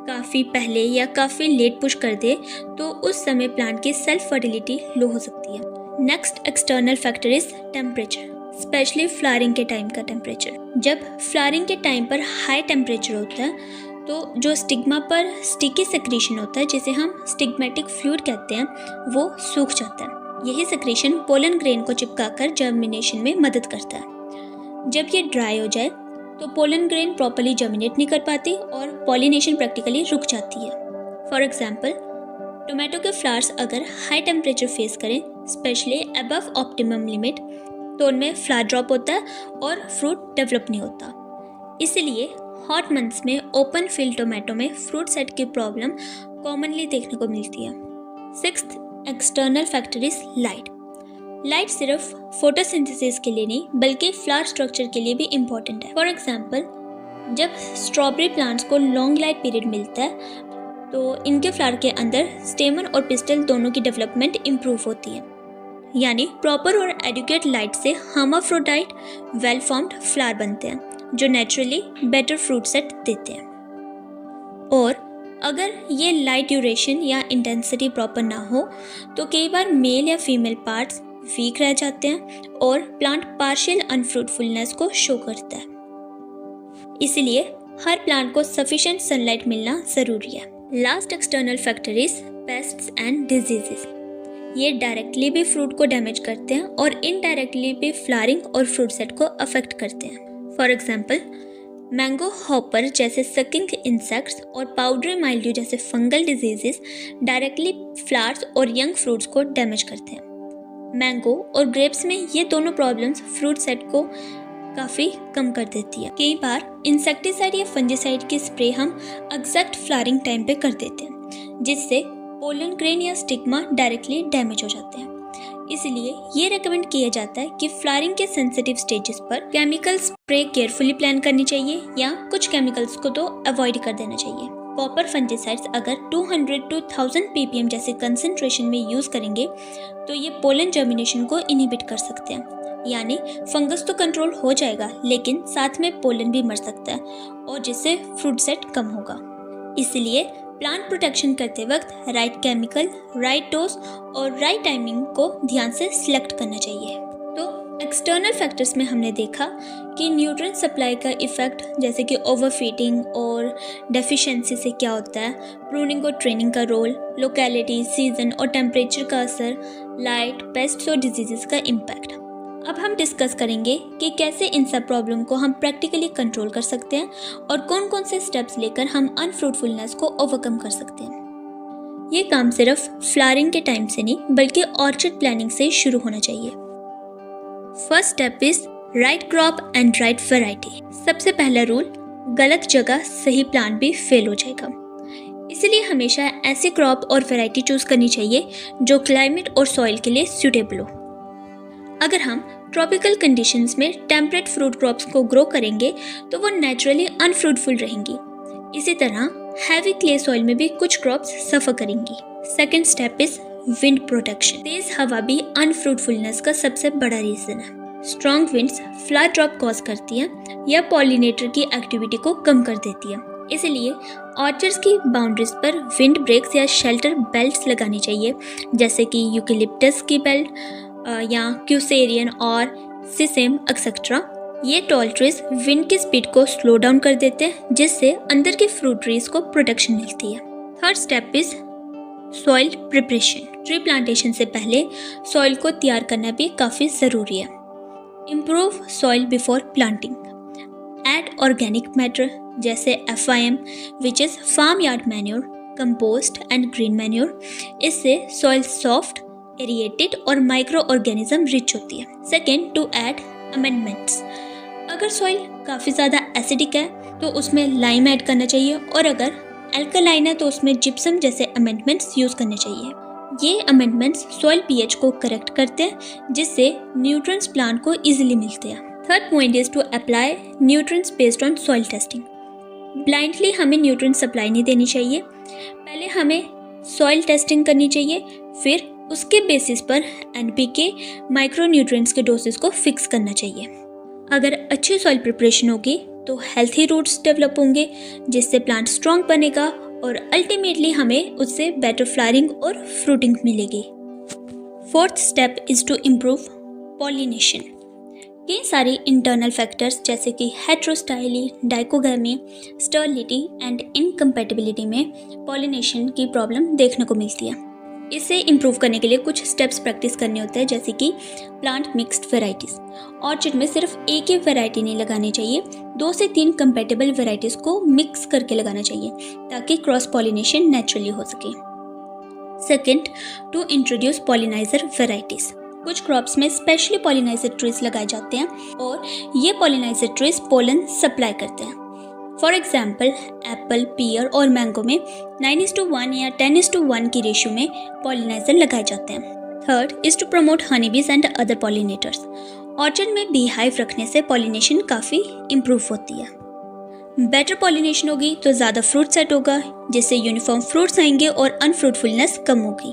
काफ़ी पहले या काफ़ी लेट पुश कर दे तो उस समय प्लांट की सेल्फ फर्टिलिटी लो हो सकती है। Next external factor is temperature, specially flowering के टाइम का टेम्परेचर। जब फ्लावरिंग के टाइम पर हाई टेम्परेचर होता है तो जो स्टिग्मा पर स्टिकी सेक्रेशन होता है, जिसे हम स्टिग्मेटिक फ्लूइड कहते हैं, वो सूख जाता है। यही सेक्रेशन पोलन ग्रेन को चिपकाकर जर्मिनेशन में मदद करता है। जब ये ड्राई हो जाए तो पोलन ग्रेन प्रॉपर्ली जर्मिनेट नहीं कर पाती और पॉलिनेशन प्रैक्टिकली रुक जाती है। फॉर एग्जाम्पल टोमेटो के फ्लावर्स अगर हाई टेम्परेचर फेस करें, स्पेशली अबव ऑप्टिमम लिमिट, तो उनमें फ्लावर ड्रॉप होता है और फ्रूट डेवलप नहीं होता। इसलिए हॉट मंथ्स में ओपन फील्ड टोमेटो में फ्रूट सेट की प्रॉब्लम कॉमनली देखने को मिलती है। Sixth external factor is light. Light सिर्फ फोटोसिंथेसिस के लिए नहीं बल्कि फ्लावर स्ट्रक्चर के लिए भी इम्पोर्टेंट है। फॉर एग्जाम्पल, जब स्ट्रॉबेरी प्लांट्स को लॉन्ग लाइट पीरियड मिलता है तो इनके फ्लावर के अंदर स्टेमन और पिस्टल दोनों की डेवलपमेंट इम्प्रूव होती है। यानी प्रॉपर और एडुकेट लाइट से हर्माफ्रोडाइट वेल फॉर्म्ड फ्लावर बनते हैं जो नेचुरली बेटर फ्रूट सेट देते हैं। और अगर ये लाइट ड्यूरेशन या इंटेंसिटी प्रॉपर ना हो तो कई बार मेल या फीमेल पार्ट्स वीक रह जाते हैं और प्लांट पार्शियल अनफ्रूटफुलनेस को शो करता है। इसलिए हर प्लांट को सफिशिएंट सनलाइट मिलना ज़रूरी है। Last external factor is pests and diseases. ये डायरेक्टली भी फ्रूट को डैमेज करते हैं और इनडायरेक्टली भी फ्लावरिंग और फ्रूट सेट को अफेक्ट करते हैं। फॉर एग्जाम्पल, मैंगो हॉपर जैसे सकिंग इंसेक्ट्स और पाउडरी माइल्ड्यू जैसे फंगल डिजीजेस डायरेक्टली फ्लावर्स और यंग फ्रूट्स को डैमेज करते हैं। मैंगो और ग्रेप्स में ये दोनों प्रॉब्लम्स फ्रूट सेट को काफ़ी कम कर देती है। कई बार इंसेक्टिसाइड या फंजीसाइड की स्प्रे हम एग्जैक्ट फ्लावरिंग टाइम पे कर देते हैं जिससे पोलन ग्रेन या स्टिग्मा डायरेक्टली डैमेज हो जाते हैं। इसलिए ये रेकमेंड किया जाता है कि फ्लावरिंग के सेंसिटिव स्टेजेस पर केमिकल स्प्रे केयरफुली प्लान करनी चाहिए या कुछ केमिकल्स को तो अवॉइड कर देना चाहिए। कॉपर फंजीसाइड्स अगर 200 to 1000 ppm जैसे कंसंट्रेशन में यूज़ करेंगे तो ये पोलन जर्मिनेशन को इनहिबिट कर सकते हैं। यानी फंगस तो कंट्रोल हो जाएगा लेकिन साथ में पोलन भी मर सकता है और जिससे फ्रूट सेट कम होगा। इसलिए प्लांट प्रोटेक्शन करते वक्त राइट केमिकल, राइट डोज और राइट टाइमिंग को ध्यान से सिलेक्ट करना चाहिए। तो एक्सटर्नल फैक्टर्स में हमने देखा कि न्यूट्रिएंट सप्लाई का इफेक्ट जैसे कि ओवरफीडिंग और डेफिशिएंसी से क्या होता है, प्रूनिंग और ट्रेनिंग का रोल, लोकेलिटी, सीजन और टेम्परेचर का असर, लाइट, पेस्ट्स और डिजीजेस का इम्पैक्ट। अब हम डिस्कस करेंगे कि कैसे इन सब प्रॉब्लम को हम प्रैक्टिकली कंट्रोल कर सकते हैं और कौन कौन से स्टेप्स लेकर हम अनफ्रूटफुलनेस को ओवरकम कर सकते हैं। ये काम सिर्फ फ्लावरिंग के टाइम से नहीं बल्कि ऑर्चर्ड प्लानिंग से शुरू होना चाहिए। First step is right crop and right variety. सबसे पहला रूल, गलत जगह सही प्लांट भी फेल हो जाएगा। इसलिए हमेशा ऐसी क्रॉप और वैरायटी चूज करनी चाहिए जो क्लाइमेट और सॉइल के लिए सूटेबल हो। अगर हम ट्रॉपिकल कंडीशंस में टेम्परेट फ्रूट क्रॉप्स को ग्रो करेंगे तो वो नेचुरली अनफ्रूटफुल रहेंगी। इसी तरह हैवी क्ले सॉइल में भी कुछ क्रॉप्स सफर करेंगी। Second step is wind protection. तेज हवा भी अनफ्रूटफुलनेस का सबसे बड़ा रीजन है। Strong winds flower drop cause करती हैं या पॉलिनेटर की एक्टिविटी को कम कर देती है। इसलिए ऑर्चर्ड्स की बाउंड्रीज पर विंड ब्रेक्स या शेल्टर बेल्ट्स लगानी चाहिए जैसे कि यूकेलिप्टस की बेल्ट या क्यूसेरियन और सिसेम एक्सेट्रा। ये टॉल ट्रीज विंड की स्पीड को स्लो डाउन कर देते हैं जिससे अंदर के फ्रूट ट्रीज को प्रोटेक्शन मिलती है। Third step is soil preparation. Tree plantation से पहले सॉइल को तैयार करना भी काफ़ी ज़रूरी है। Improve soil before planting. Add organic matter जैसे FIM which is farm yard manure, compost and green manure. इससे सॉइल सॉफ्ट, एरिएटेड और माइक्रो ऑर्गेनिज्म रिच होती है। Second, to add amendments. अगर सॉइल काफ़ी ज़्यादा एसिडिक है तो उसमें लाइम ऐड करना चाहिए और अगर एल्कलाइन है तो उसमें जिप्सम जैसे अमेंडमेंट्स यूज़ करने चाहिए। ये अमेंडमेंट्स सॉइल pH को करेक्ट करते हैं जिससे न्यूट्रिएंट्स प्लांट को इजीली मिलते हैं। Third point is to apply nutrients based on soil testing. Blindly हमें न्यूट्रिएंट सप्लाई नहीं देनी चाहिए। पहले हमें सॉइल टेस्टिंग करनी चाहिए, फिर उसके बेसिस पर NPK माइक्रो न्यूट्रिएंट्स के डोसेस को फिक्स करना चाहिए। अगर अच्छी सॉइल प्रिपरेशन होगी तो हेल्थी रूट्स डेवलप होंगे जिससे प्लांट स्ट्रॉन्ग बनेगा और अल्टीमेटली हमें उससे बेटर फ्लावरिंग और फ्रूटिंग मिलेगी। Fourth step is to improve pollination. कई सारे इंटरनल फैक्टर्स जैसे कि heterostyly, dichogamy, sterility and incompatibility में पॉलिनेशन की प्रॉब्लम देखने को मिलती है। इसे इम्प्रूव करने के लिए कुछ स्टेप्स प्रैक्टिस करने होते हैं जैसे कि प्लांट मिक्स्ड वेराइटीज़। ऑर्चर्ड में सिर्फ एक ही वेराइटी नहीं लगानी चाहिए, 2 से 3 कंपैटिबल वेराइटीज़ को मिक्स करके लगाना चाहिए ताकि क्रॉस पॉलिनेशन नेचुरली हो सके। Second, to introduce pollinizer varieties. कुछ क्रॉप्स में स्पेशली पॉलिनाइजर ट्रीज लगाए जाते हैं और ये पॉलिनाइजर ट्रीज पोलन सप्लाई करते हैं। फॉर एग्जाम्पल एप्पल, पियर और मैंगो में 9:1 या 10:1 की रेशियो में पॉलिनाइजर लगाए जाते हैं। Third is to promote honey bees and other pollinators. Orchard में बी हाइव रखने से पॉलिनेशन काफ़ी इम्प्रूव होती है। बेटर पॉलिनेशन होगी तो ज़्यादा फ्रूट सेट होगा, जिससे यूनिफॉर्म फ्रूट्स आएंगे और अनफ्रूटफुलनेस कम होगी।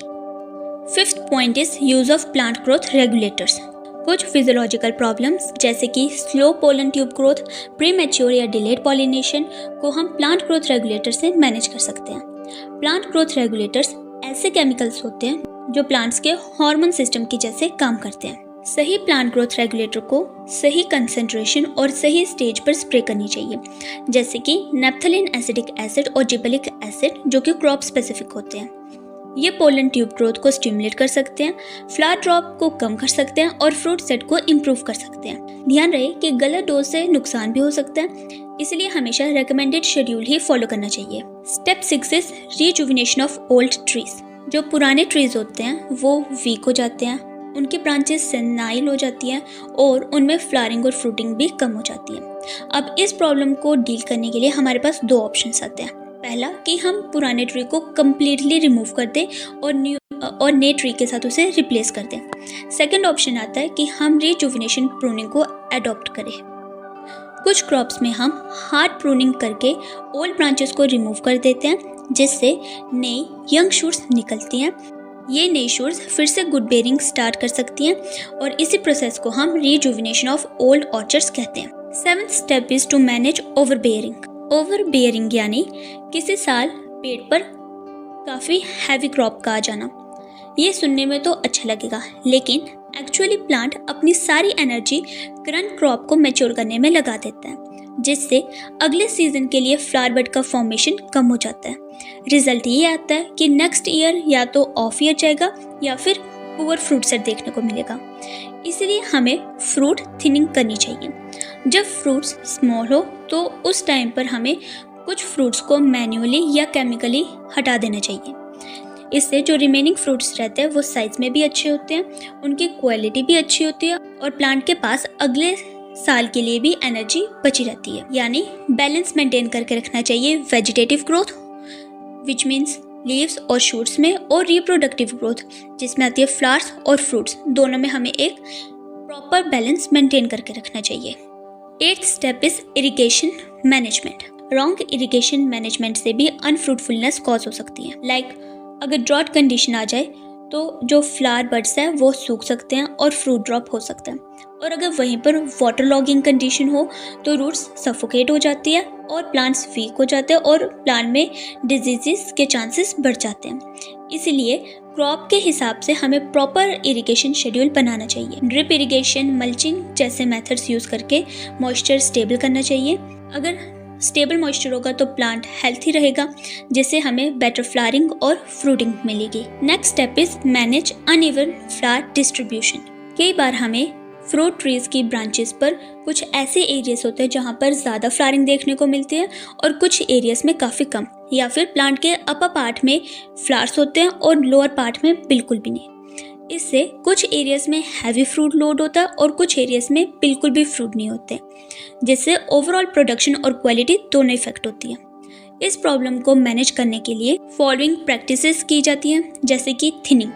Fifth point is use of plant growth regulators. कुछ फिजियोलॉजिकल प्रॉब्लम्स जैसे कि slow pollen tube growth, premature या डिलेड पॉलिनेशन को हम प्लांट ग्रोथ रेगुलेटर से मैनेज कर सकते हैं। प्लांट ग्रोथ रेगुलेटर्स ऐसे केमिकल्स होते हैं जो प्लांट्स के हार्मोन सिस्टम की जैसे काम करते हैं। सही प्लांट ग्रोथ रेगुलेटर को सही कंसंट्रेशन और सही स्टेज पर स्प्रे करनी चाहिए, जैसे कि नैप्थलीन एसिडिक एसिड और जिबलिक एसिड, जो कि क्रॉप स्पेसिफिक होते हैं। ये पोलन ट्यूब ग्रोथ को स्टिमुलेट कर सकते हैं, फ्लावर ड्रॉप को कम कर सकते हैं और फ्रूट सेट को इम्प्रूव कर सकते हैं। ध्यान रहे कि गलत डोज से नुकसान भी हो सकता है, इसलिए हमेशा रेकमेंडेड शेड्यूल ही फॉलो करना चाहिए। Step 6 is rejuvenation of old trees. जो पुराने ट्रीज होते हैं वो वीक हो जाते हैं, उनकी ब्रांचेस सेनाइल हो जाती हैं और उनमें फ्लावरिंग और फ्रूटिंग भी कम हो जाती है। अब इस प्रॉब्लम को डील करने के लिए हमारे पास दो ऑप्शंस आते हैं। पहला कि हम पुराने ट्री को कम्प्लीटली रिमूव कर दें और नए ट्री के साथ उसे रिप्लेस कर दें। सेकंड ऑप्शन आता है कि हम रिजुविनेशन प्रूनिंग को अडॉप्ट करें। कुछ क्रॉप्स में हम हार्ड प्रूनिंग करके ओल्ड ब्रांचेस को रिमूव कर देते हैं, जिससे नई यंग शूट्स निकलती हैं। ये नई शूट्स फिर से गुड बेयरिंग स्टार्ट कर सकती हैं और इसी प्रोसेस को हम रिजुविनेशन ऑफ ओल्ड ऑर्चर्ड्स कहते हैं। Seventh step is to manage over bearing. Over bearing यानी किसी साल पेड़ पर काफ़ी हैवी क्रॉप का आ जाना। ये सुनने में तो अच्छा लगेगा, लेकिन एक्चुअली प्लांट अपनी सारी एनर्जी करंट क्रॉप को मैच्योर करने में लगा देता है, जिससे अगले सीजन के लिए फ्लावर बड का फॉर्मेशन कम हो जाता है। रिजल्ट ये आता है कि नेक्स्ट ईयर या तो ऑफ ईयर जाएगा या फिर पुअर फ्रूट सेट देखने को मिलेगा। इसलिए हमें फ्रूट थिनिंग करनी चाहिए। जब फ्रूट्स स्मॉल हो तो उस टाइम पर हमें कुछ फ्रूट्स को मैन्युअली या केमिकली हटा देना चाहिए। इससे जो रिमेनिंग फ्रूट्स रहते हैं वो साइज में भी अच्छे होते हैं, उनकी क्वालिटी भी अच्छी होती है और प्लांट के पास अगले साल के लिए भी एनर्जी बची रहती है। यानी बैलेंस मेंटेन करके रखना चाहिए vegetative growth, which means leaves और शूट्स में, और रिप्रोडक्टिव ग्रोथ जिसमें आती है फ्लावर्स और फ्रूट्स। दोनों में हमें एक प्रॉपर बैलेंस मेंटेन करके रखना चाहिए। 8th step is irrigation management. Wrong irrigation management से भी अनफ्रूटफुलनेस कॉज हो सकती है। अगर ड्रॉट कंडीशन आ जाए तो जो फ्लावर बड्स है वो सूख सकते हैं और फ्रूट ड्रॉप हो सकता है, और अगर वहीं पर वाटर लॉगिंग कंडीशन हो तो रूट्स सफोकेट हो जाती है और प्लांट्स वीक हो जाते हैं और प्लांट में डिजीजेस के चांसेस बढ़ जाते हैं। इसलिए क्रॉप के हिसाब से हमें प्रॉपर इरिगेशन शेड्यूल बनाना चाहिए। ड्रिप इरिगेशन, मल्चिंग जैसे मेथड्स यूज़ करके मॉइस्चर स्टेबल करना चाहिए। अगर स्टेबल मॉइस्चर होगा तो प्लांट हेल्थी रहेगा, जिससे हमें बेटर फ्लावरिंग और फ्रूटिंग मिलेगी। Next step is manage uneven flower distribution. कई बार हमें फ्रूट ट्रीज की ब्रांचेस पर कुछ ऐसे एरियाज होते हैं जहाँ पर ज़्यादा फ्लावरिंग देखने को मिलती है और कुछ एरियाज में काफ़ी कम, या फिर प्लांट के अपर पार्ट में फ्लावर्स होते हैं और लोअर पार्ट में बिल्कुल भी नहीं। इससे कुछ एरियाज में हैवी फ्रूट लोड होता है और कुछ एरियाज में बिल्कुल भी फ्रूट नहीं होते, जिससे ओवरऑल प्रोडक्शन और क्वालिटी दोनों इफेक्ट होती है। इस प्रॉब्लम को मैनेज करने के लिए फॉलोइंग प्रैक्टिसेस की जाती हैं, जैसे कि थिनिंग,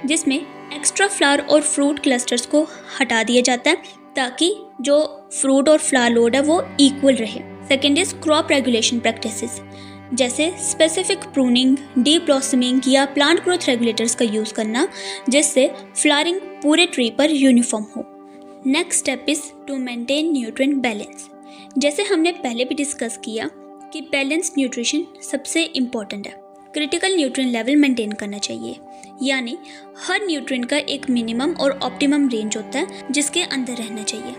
जिसमें एक्स्ट्रा फ्लावर और फ्रूट क्लस्टर्स को हटा दिया जाता है ताकि जो फ्रूट और फ्लावर लोड है वो इक्वल रहे। Second is crop regulation practices, जैसे स्पेसिफिक प्रूनिंग, डी ब्लॉसमिंग या प्लांट ग्रोथ रेगुलेटर्स का यूज़ करना, जिससे फ्लावरिंग पूरे ट्री पर यूनिफॉर्म हो। Next step is to maintain nutrient balance. जैसे हमने पहले भी डिस्कस किया कि बैलेंस न्यूट्रिशन सबसे इम्पॉर्टेंट है। क्रिटिकल न्यूट्रिएंट लेवल मेंटेन करना चाहिए, यानी हर न्यूट्रिएंट का एक मिनिमम और ऑप्टिमम रेंज होता है जिसके अंदर रहना चाहिए।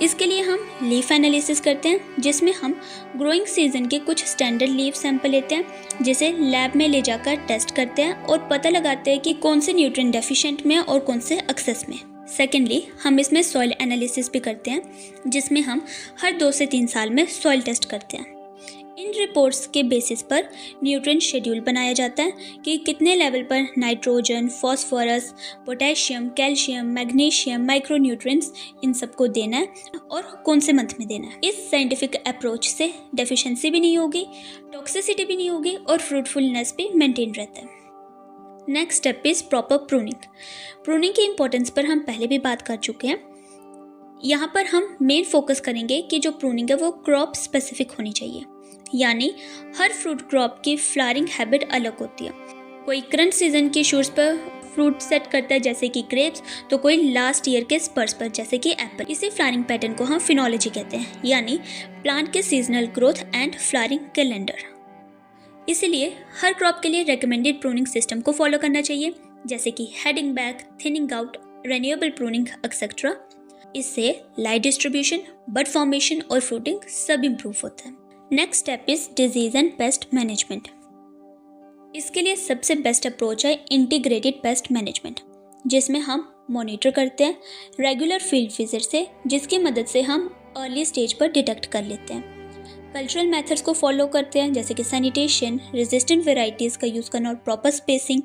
इसके लिए हम लीफ एनालिसिस करते हैं, जिसमें हम ग्रोइंग सीजन के कुछ स्टैंडर्ड लीफ सैंपल लेते हैं, जिसे लैब में ले जाकर टेस्ट करते हैं और पता लगाते हैं कि कौन से न्यूट्रिएंट डेफिशिएंट में और कौन से एक्सेस में। सेकेंडली हम इसमें सॉइल एनालिसिस भी करते हैं, जिसमें हम हर 2 से 3 साल में सॉइल टेस्ट करते हैं। इन रिपोर्ट्स के बेसिस पर न्यूट्रिएंट शेड्यूल बनाया जाता है कि कितने लेवल पर nitrogen, phosphorus, potassium, calcium, magnesium, micronutrients इन सबको देना है और कौन से मंथ में देना है। इस साइंटिफिक अप्रोच से डेफिशिएंसी भी नहीं होगी, टॉक्सिसिटी भी नहीं होगी और फ्रूटफुलनेस भी मेंटेन रहता है। Next step is proper pruning. Pruning की इंपॉर्टेंस पर हम पहले भी बात कर चुके हैं। यहाँ पर हम मेन फोकस करेंगे कि जो प्रूनिंग है वो क्रॉप स्पेसिफिक होनी चाहिए, यानी हर फ्रूट क्रॉप की फ्लावरिंग हैबिट अलग होती है। कोई करंट सीजन के शूट्स पर फ्रूट सेट करता है जैसे कि ग्रेप्स, तो कोई लास्ट ईयर के स्पर्स पर जैसे कि एप्पल। इसी फ्लावरिंग पैटर्न को हम फिनोलॉजी कहते हैं, यानी प्लांट के seasonal growth and flowering calendar. इसीलिए हर क्रॉप के लिए रेकमेंडेड प्रूनिंग सिस्टम को फॉलो करना चाहिए, जैसे कि heading back, thinning out, renewable pruning etcetera. इससे लाइट डिस्ट्रीब्यूशन, बड फॉर्मेशन और फ्रूटिंग सब इम्प्रूव होता है। Next step is disease and pest management. इसके लिए सबसे बेस्ट अप्रोच है इंटीग्रेटेड पेस्ट मैनेजमेंट, जिसमें हम मॉनिटर करते हैं रेगुलर फील्ड विजिट से, जिसकी मदद से हम अर्ली स्टेज पर डिटेक्ट कर लेते हैं। कल्चरल मेथड्स को फॉलो करते हैं, जैसे कि सैनिटेशन, रेजिस्टेंट वेराइटीज़ का यूज़ करना और proper spacing,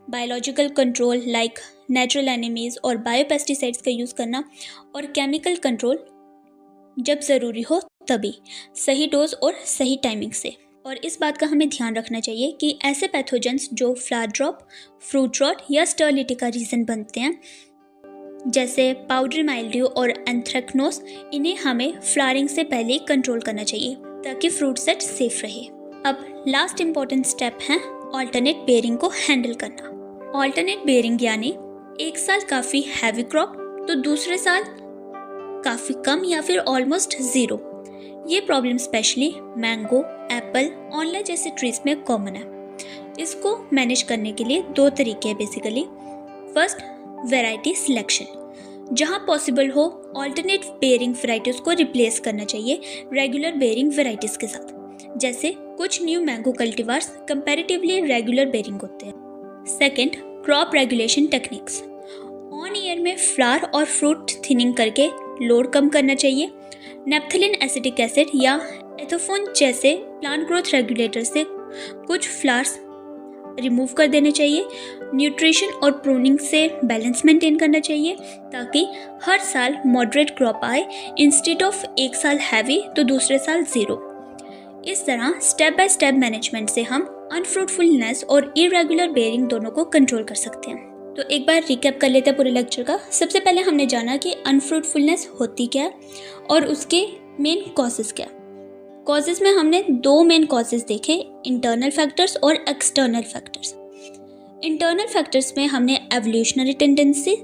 biological control like natural enemies और बायोपेस्टिसाइड्स का यूज़ करना, और केमिकल कंट्रोल जब ज़रूरी हो तभी, सही डोज और सही टाइमिंग से। और इस बात का हमें ध्यान रखना चाहिए कि ऐसे पैथोजेंस जो फ्लावर ड्रॉप, फ्रूट रॉट या स्टर्लिटी का रीज़न बनते हैं, जैसे पाउडरी माइल्ड्यू और एंथ्रेक्नोस, इन्हें हमें फ्लावरिंग से पहले ही कंट्रोल करना चाहिए ताकि फ्रूट सेट सेफ रहे। अब लास्ट इम्पॉर्टेंट स्टेप है ऑल्टरनेट बेयरिंग को हैंडल करना। ऑल्टरनेट बेयरिंग यानी एक साल काफ़ी हैवी क्रॉप तो दूसरे साल काफ़ी कम या फिर ऑलमोस्ट ज़ीरो। ये प्रॉब्लम स्पेशली मैंगो, एप्पल, ऑनला जैसे ट्रीज में कॉमन है। इसको मैनेज करने के लिए दो तरीके हैं बेसिकली। First, variety selection. जहाँ पॉसिबल हो ऑल्टरनेट बेयरिंग वैराइटीज़ को रिप्लेस करना चाहिए रेगुलर बेयरिंग वैराइटीज़ के साथ। जैसे कुछ new mango cultivars comparatively regular bearing होते हैं। Second, crop regulation techniques. On year में फ्लावर और फ्रूट थिनिंग करके लोड कम करना चाहिए। नेप्थलीन एसिटिक एसिड या एथोफोन जैसे प्लांट ग्रोथ रेगुलेटर से कुछ फ्लावर्स रिमूव कर देने चाहिए। न्यूट्रिशन और प्रूनिंग से बैलेंस मेंटेन करना चाहिए ताकि हर साल मॉडरेट क्रॉप आए, इंस्टेड ऑफ एक साल हैवी तो दूसरे साल ज़ीरो। इस तरह स्टेप बाय स्टेप मैनेजमेंट से हम अनफ्रूटफुलनेस और इरेगुलर बेयरिंग दोनों को कंट्रोल कर सकते हैं। तो एक बार रिकैप कर लेते हैं पूरे लेक्चर का। सबसे पहले हमने जाना कि अनफ्रूटफुलनेस होती क्या है और उसके मेन कॉजेज़ क्या है। कॉजेज़ में हमने दो मेन कॉजेज़ देखे, इंटरनल फैक्टर्स और एक्सटर्नल फैक्टर्स। इंटरनल फैक्टर्स में हमने एवोल्यूशनरी टेंडेंसी,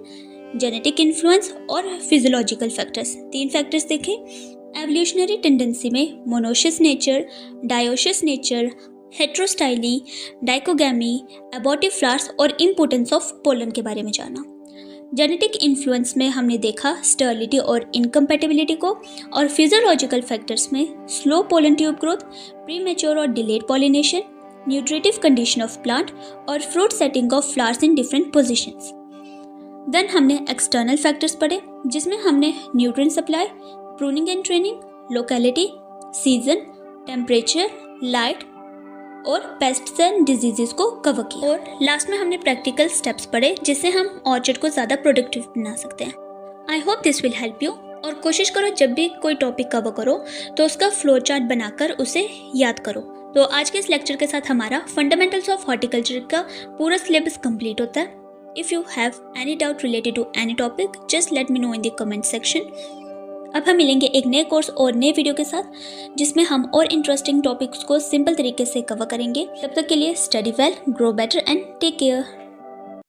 जेनेटिक इन्फ्लुएंस और फिजियोलॉजिकल फैक्टर्स, तीन फैक्टर्स देखे। एवोल्यूशनरी टेंडेंसी में monoecious nature, dioecious nature, heterostyly, dichogamy, abortive flowers और इम्पोर्टेंस ऑफ पोलन के बारे में जाना। जेनेटिक इन्फ्लुएंस में हमने देखा स्टर्लिटी और इनकम्पैटिबिलिटी को, और फिजियोलॉजिकल फैक्टर्स में slow pollen tube growth, premature और delayed pollination, nutritive condition of plant और fruit setting of flowers in different positions. Then हमने एक्सटर्नल फैक्टर्स पढ़े, जिसमें हमने nutrient supply, pruning and training, locality, season, temperature, light और pests and diseases को cover किया। और लास्ट में हमने प्रैक्टिकल स्टेप्स पढ़े जिससे हम ऑर्चर्ड को ज़्यादा प्रोडक्टिव बना सकते हैं। I hope this will help you. और कोशिश करो जब भी कोई टॉपिक कवर करो तो उसका फ्लो चार्ट बनाकर उसे याद करो। तो आज के इस लेक्चर के साथ हमारा फंडामेंटल्स ऑफ हॉर्टिकल्चर का पूरा सिलेबस कंप्लीट होता है। If you have any doubt related to any topic, just let me know in the comment section. अब हम मिलेंगे एक नए कोर्स और नए वीडियो के साथ, जिसमें हम और इंटरेस्टिंग टॉपिक्स को सिंपल तरीके से कवर करेंगे। तब तक के लिए study well, grow better and take care.